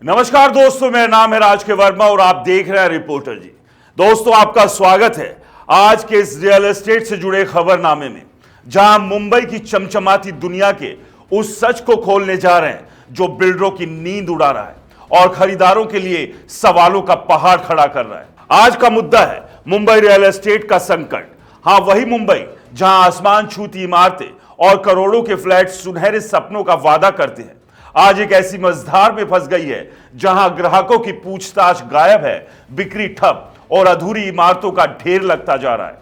नमस्कार दोस्तों, मेरा नाम है राज के वर्मा और आप देख रहे हैं रिपोर्टर जी। दोस्तों, आपका स्वागत है आज के इस रियल एस्टेट से जुड़े खबरनामे में, जहां मुंबई की चमचमाती दुनिया के उस सच को खोलने जा रहे हैं जो बिल्डरों की नींद उड़ा रहा है और खरीदारों के लिए सवालों का पहाड़ खड़ा कर रहा है। आज का मुद्दा है मुंबई रियल एस्टेट का संकट। हाँ, वही मुंबई जहां आसमान छूती इमारतें और करोड़ों के फ्लैट सुनहरे सपनों का वादा करते हैं, आज एक ऐसी मझधार में फंस गई है जहां ग्राहकों की पूछताछ गायब है, बिक्री ठप और अधूरी इमारतों का ढेर लगता जा रहा है।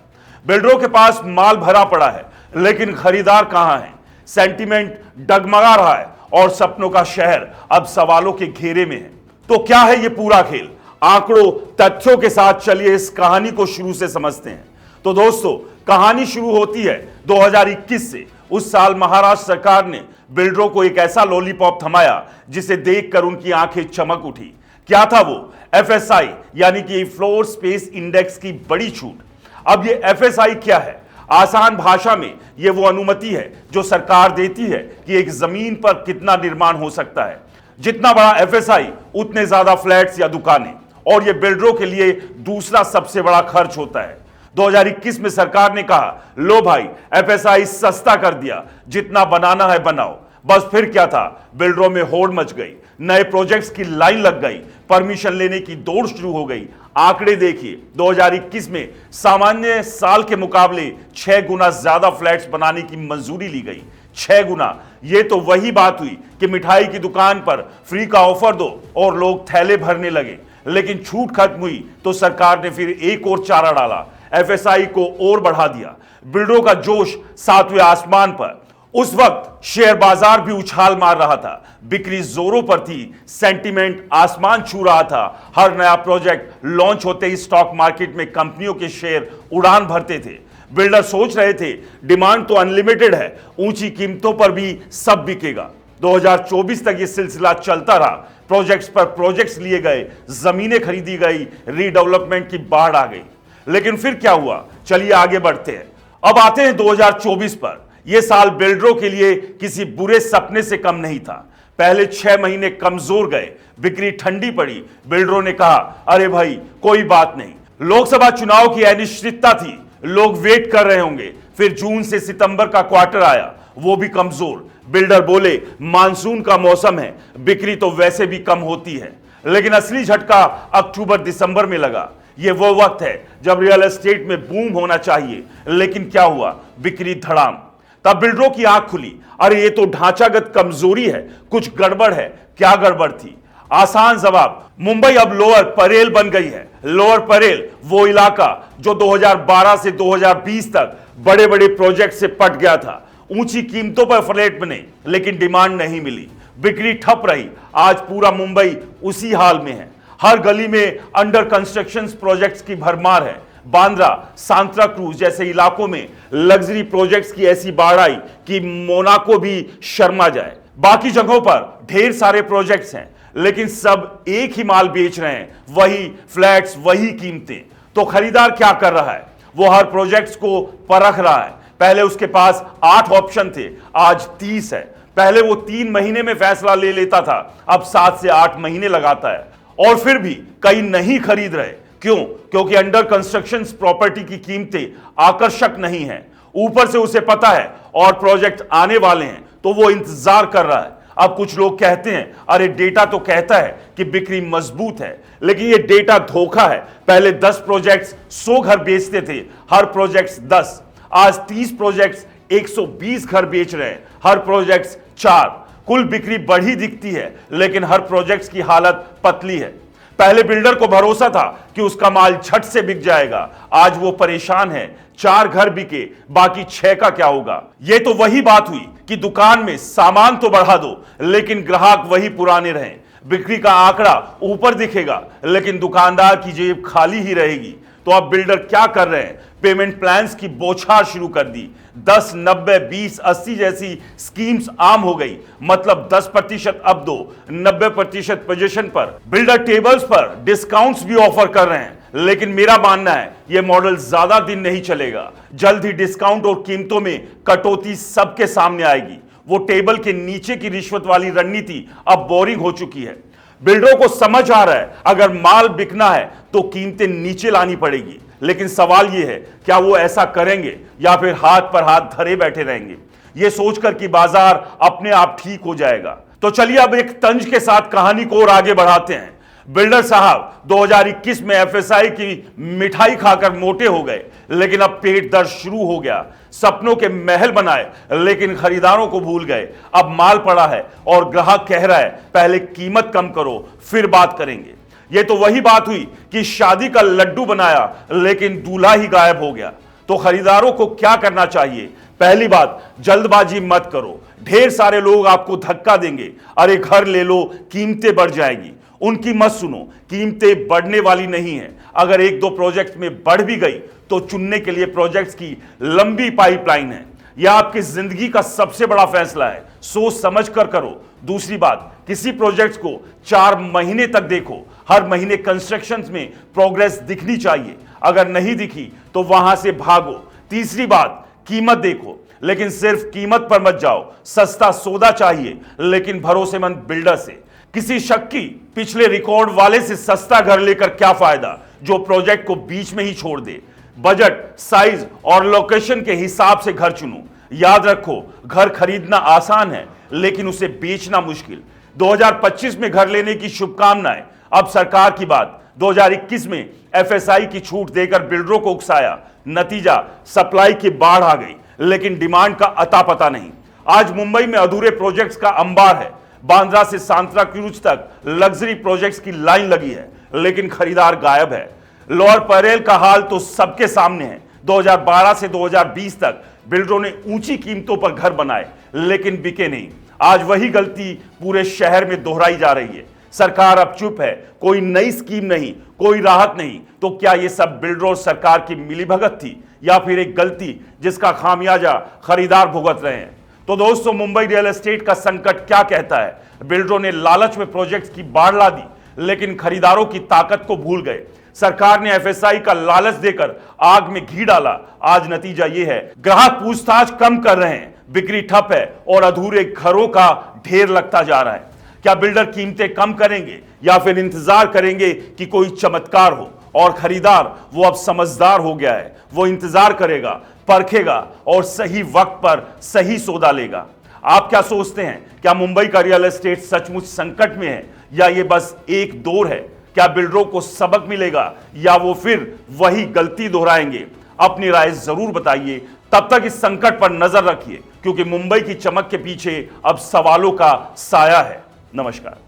बिल्डरों के पास माल भरा पड़ा है, लेकिन खरीदार कहां है? सेंटीमेंट डगमगा रहा है और सपनों का शहर अब सवालों के घेरे में है। तो क्या है ये पूरा खेल? आंकड़ों, तथ्यों के साथ चलिए इस कहानी को शुरू से समझते हैं। तो दोस्तों, कहानी शुरू होती है 2021 से। उस साल महाराष्ट्र सरकार ने बिल्डरों को एक ऐसा लॉलीपॉप थमाया जिसे देखकर उनकी आंखें चमक उठी। क्या था वो? एफएसआई यानी कि फ्लोर स्पेस इंडेक्स की बड़ी छूट। अब ये एफएसआई क्या है? आसान भाषा में ये वो अनुमति है जो सरकार देती है कि एक जमीन पर कितना निर्माण हो सकता है। जितना बड़ा एफएसआई उतने ज्यादा फ्लैट्स या दुकानें, और ये बिल्डरों के लिए दूसरा सबसे बड़ा खर्च होता है। 2021 में सरकार ने कहा, लो भाई, एफएसआई सस्ता कर दिया, जितना बनाना है बनाओ। बस फिर क्या था? बिल्डरों में होड़ मच गई, नए प्रोजेक्ट्स की लाइन लग गई, परमिशन लेने की दौड़ शुरू हो गई। आंकड़े देखिए, 2021 में सामान्य साल के मुकाबले 6 गुना ज्यादा फ्लैट्स बनाने की मंजूरी ली गई। 6 गुना। ये तो वही बात हुई कि मिठाई की दुकान पर फ्री का ऑफर दो और लोग थैले भरने लगे। लेकिन छूट खत्म हुई तो सरकार ने फिर एक और चारा डाला, एफएसआई को और बढ़ा दिया। बिल्डरों का जोश 7वें आसमान पर। उस वक्त शेयर बाजार भी उछाल मार रहा था, बिक्री जोरों पर थी, सेंटीमेंट आसमान छू रहा था। हर नया प्रोजेक्ट लॉन्च होते ही स्टॉक मार्केट में कंपनियों के शेयर उड़ान भरते थे। बिल्डर सोच रहे थे, डिमांड तो अनलिमिटेड है, ऊंची कीमतों पर भी सब बिकेगा। 2024 तक ये सिलसिला चलता रहा। प्रोजेक्ट्स पर प्रोजेक्ट्स लिए गए, जमीनें खरीदी गई, रीडेवलपमेंट की बाढ़ आ गई। लेकिन फिर क्या हुआ? चलिए आगे बढ़ते हैं। अब आते हैं 2024 पर। यह साल बिल्डरों के लिए किसी बुरे सपने से कम नहीं था। पहले 6 महीने कमजोर गए, बिक्री ठंडी पड़ी। बिल्डरों ने कहा, अरे भाई कोई बात नहीं, लोकसभा चुनाव की अनिश्चितता थी, लोग वेट कर रहे होंगे। फिर जून से सितंबर का क्वार्टर आया, वो भी कमजोर। बिल्डर बोले, मानसून का मौसम है, बिक्री तो वैसे भी कम होती है। लेकिन असली झटका अक्टूबर दिसंबर में लगा। ये वो वक्त है जब रियल एस्टेट में बूम होना चाहिए, लेकिन क्या हुआ? बिक्री धड़ाम। तब बिल्डरों की आंख खुली, अरे ये तो ढांचागत कमजोरी है, कुछ गड़बड़ है। क्या गड़बड़ थी? आसान जवाब, मुंबई अब लोअर परेल बन गई है। लोअर परेल वो इलाका जो 2012 से 2020 तक बड़े बड़े प्रोजेक्ट से पट गया था। ऊंची कीमतों पर फ्लैट बने, लेकिन डिमांड नहीं मिली, बिक्री ठप रही। आज पूरा मुंबई उसी हाल में है। हर गली में अंडर कंस्ट्रक्शन प्रोजेक्ट्स की भरमार है। बांद्रा, सांता क्रूज जैसे इलाकों में लग्जरी प्रोजेक्ट्स की ऐसी बाढ़ आई कि मोनाको भी शर्मा जाए। बाकी जगहों पर ढेर सारे प्रोजेक्ट्स हैं, लेकिन सब एक ही माल बेच रहे हैं, वही फ्लैट्स, वही कीमतें। तो खरीदार क्या कर रहा है? वो हर प्रोजेक्ट्स को परख रहा है। पहले उसके पास 8 ऑप्शन थे, आज 30 है। पहले वो 3 महीने में फैसला ले लेता था, अब 7 से 8 महीने लगाता है। और फिर भी कई नहीं खरीद रहे। क्यों? क्योंकि अंडर कंस्ट्रक्शन प्रॉपर्टी की कीमतें आकर्षक नहीं है। ऊपर से उसे पता है और प्रोजेक्ट आने वाले हैं, तो वो इंतजार कर रहा है। अब कुछ लोग कहते हैं, अरे डेटा तो कहता है कि बिक्री मजबूत है, लेकिन ये डेटा धोखा है। पहले 10 प्रोजेक्ट्स 100 घर बेचते थे, हर प्रोजेक्ट्स 10। आज 30 प्रोजेक्ट्स 120 घर बेच रहे हैं, हर प्रोजेक्ट्स 4। कुल बिक्री बढ़ी दिखती है, लेकिन हर प्रोजेक्ट्स की हालत पतली है। पहले बिल्डर को भरोसा था कि उसका माल झट से बिक जाएगा, आज वो परेशान है। 4 घर बिके, बाकी 6 का क्या होगा? ये तो वही बात हुई कि दुकान में सामान तो बढ़ा दो, लेकिन ग्राहक वही पुराने रहें। बिक्री का आंकड़ा ऊपर दिखेगा, लेकिन दुकानदार की जेब खाली ही रहेगी। तो अब बिल्डर क्या कर रहे हैं? पेमेंट प्लान्स की बौछार शुरू कर दी। 10, 90, 20, 80 जैसी स्कीम्स आम हो गई। मतलब 10% अब दो, 90% पोजीशन पर। बिल्डर टेबल्स पर डिस्काउंट्स भी ऑफर कर रहे हैं, लेकिन मेरा मानना है यह मॉडल ज्यादा दिन नहीं चलेगा। जल्द ही डिस्काउंट और कीमतों में कटौती सबके सामने आएगी। वो टेबल के नीचे की रिश्वत वाली रणनीति अब बोरिंग हो चुकी है। बिल्डरों को समझ आ रहा है अगर माल बिकना है तो कीमतें नीचे लानी पड़ेगी, लेकिन सवाल यह है क्या वो ऐसा करेंगे या फिर हाथ पर हाथ धरे बैठे रहेंगे, ये सोचकर कि बाजार अपने आप ठीक हो जाएगा। तो चलिए अब एक तंज के साथ कहानी को और आगे बढ़ाते हैं। बिल्डर साहब 2021 में एफएसआई की मिठाई खाकर मोटे हो गए, लेकिन अब पेट दर्द शुरू हो गया। सपनों के महल बनाए लेकिन खरीदारों को भूल गए। अब माल पड़ा है और ग्राहक कह रहा है पहले कीमत कम करो फिर बात करेंगे। यह तो वही बात हुई कि शादी का लड्डू बनाया लेकिन दूल्हा ही गायब हो गया। तो खरीदारों को क्या करना चाहिए? पहली बात, जल्दबाजी मत करो। ढेर सारे लोग आपको धक्का देंगे, अरे घर ले लो, कीमतें बढ़ जाएगी। उनकी मत सुनो, कीमतें बढ़ने वाली नहीं है। अगर एक दो प्रोजेक्ट में बढ़ भी गई तो चुनने के लिए प्रोजेक्ट्स की लंबी पाइपलाइन है। यह आपकी जिंदगी का सबसे बड़ा फैसला है, सोच समझ कर करो। दूसरी बात, किसी प्रोजेक्ट को 4 महीने तक देखो। हर महीने कंस्ट्रक्शन में प्रोग्रेस दिखनी चाहिए, अगर नहीं दिखी तो वहां से भागो। तीसरी बात, कीमत देखो, लेकिन सिर्फ कीमत पर मत जाओ। सस्ता सौदा चाहिए लेकिन भरोसेमंद बिल्डर से। किसी शक्की पिछले रिकॉर्ड वाले से सस्ता घर लेकर क्या फायदा जो प्रोजेक्ट को बीच में ही छोड़ दे। बजट, साइज और लोकेशन के हिसाब से घर चुनो। याद रखो, घर खरीदना आसान है लेकिन उसे बेचना मुश्किल। 2025 में घर लेने की शुभकामनाएं। अब सरकार की बात। 2021 में एफएसआई की छूट देकर बिल्डरों को उकसाया, नतीजा सप्लाई की बाढ़ आ गई लेकिन डिमांड का अता पता नहीं। आज मुंबई में अधूरे प्रोजेक्ट्स का अंबार है। बांद्रा से सांतरा क्रूज तक लग्जरी प्रोजेक्ट्स की लाइन लगी है लेकिन खरीदार गायब है। लोअर परेल का हाल तो सबके सामने है। 2012 से 2020 तक बिल्डरों ने ऊंची कीमतों पर घर बनाए लेकिन बिके नहीं। आज वही गलती पूरे शहर में दोहराई जा रही है। सरकार अब चुप है, कोई नई स्कीम नहीं, कोई राहत नहीं। तो क्या यह सब बिल्डर और सरकार की मिलीभगत थी या फिर एक गलती जिसका खामियाजा खरीदार भुगत रहे हैं? तो दोस्तों, मुंबई रियल एस्टेट का संकट क्या कहता है? बिल्डरों ने लालच में प्रोजेक्ट्स की बाढ़ ला दी लेकिन खरीदारों की ताकत को भूल गए। सरकार ने एफएसआई का लालच देकर आग में घी डाला। आज नतीजा यह है, ग्राहक पूछताछ कम कर रहे हैं, बिक्री ठप है और अधूरे घरों का ढेर लगता जा रहा है। क्या बिल्डर कीमतें कम करेंगे या फिर इंतजार करेंगे कि कोई चमत्कार हो? और खरीदार वो अब समझदार हो गया है, वो इंतजार करेगा, परखेगा और सही वक्त पर सही सौदा लेगा। आप क्या सोचते हैं? क्या मुंबई का रियल एस्टेट सचमुच संकट में है या ये बस एक दौर है? क्या बिल्डरों को सबक मिलेगा या वो फिर वही गलती दोहराएंगे? अपनी राय जरूर बताइए। तब तक इस संकट पर नजर रखिए क्योंकि मुंबई की चमक के पीछे अब सवालों का साया है। नमस्कार।